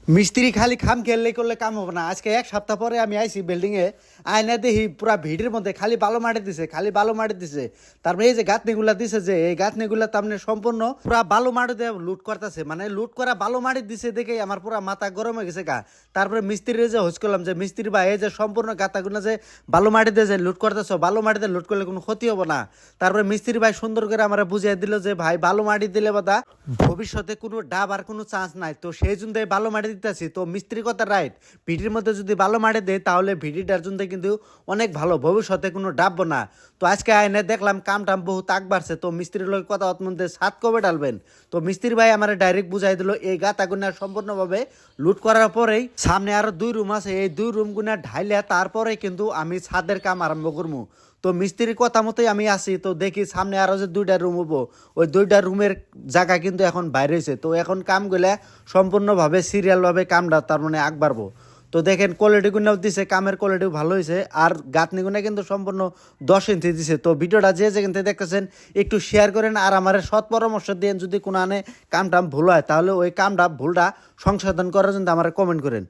মিস্ত্রি খালি খাম খেললে করলে কাম হবে না। আজকে এক সপ্তাহ পরে আমি আইছি বিল্ডিং এ, আয়না দেখি পুরা ভিড়ের মধ্যে খালি বালু মাটি দিছে, খালি বালু মাটি দিছে। তারপরে এই যে গাঁথনিগুলা দিছে, যে এই গাঁথনিগুলা তার মানে সম্পূর্ণ পুরা বালু মাটি দিয়ে লুট করতেছে, মানে লুট করা বালু মাটি দিছে দেখে আমার পুরা মাথা গরম হয়ে গেছে গা। তারপরে মিস্ত্রির যে হোজ করলাম যে মিস্ত্রি ভাই এই যে সম্পূর্ণ গাঁথাগুলো যে বালু মাটি দিয়ে যে লুট করতেছো, বালু মাটিতে লুট করলে কোনো ক্ষতি হবো না। তারপরে মিস্ত্রি ভাই সুন্দর করে আমার বুঝিয়ে দিল যে ভাই বালু মাটি দিলে বাদা ভবিষ্যতে কোনো ডাব আর কোনো চান্স নাই, তো সেই জন্য বালু মাটি দিতেছি। তো মিস্ত্রি কথা রাইট, ভিডির মধ্যে যদি বালু মাটি দেয় তাহলে ভিডিটার জন্য কিন্তু অনেক ভালো, ভবিষ্যতে কোনো ডাববো না। তো আজকে আইনে দেখলাম কাম টাম বহুত আগ বাড়ছে, তো মিস্ত্রির লোক কথা মধ্যে ছাদ কবে ডালবেন। তো মিস্ত্রি ভাই আমার ডাইরেক্ট বুঝাই দিল এই গাঁথাগুনা সম্পূর্ণভাবে লুট করার পরেই সামনে আরো 2 রুম আছে, এই 2 রুমগুনা ঢাইলে তারপরে কিন্তু আমি ছাদের কাম আরম্ভ করবো। তো মিস্ত্রির কথা মতোই আমি আসি, তো দেখি সামনে আরো যে 2টা রুম হবো, ওই 2টা রুমের জায়গা কিন্তু এখন বাইরে হয়েছে। তো এখন কামগুলা সম্পূর্ণভাবে সিরিয়ালভাবে কামটা তার মানে আগ বাড়বো। তো দেখেন কোয়ালিটিগুলো দিছে, কামের কোয়ালিটিও ভালো হয়েছে, আর গাঁথনিগুলো কিন্তু সম্পূর্ণ 10 ইঞ্চি দিছে। তো ভিডিওটা যে যেখান থেকে দেখতেছেন একটু শেয়ার করেন, আর আমার সৎ পরামর্শ দিন, যদি কোনো আনে কামটা ভুল হয় তাহলে ওই কামটা ভুলটা সংশোধন করার জন্য আমার কমেন্ট করেন।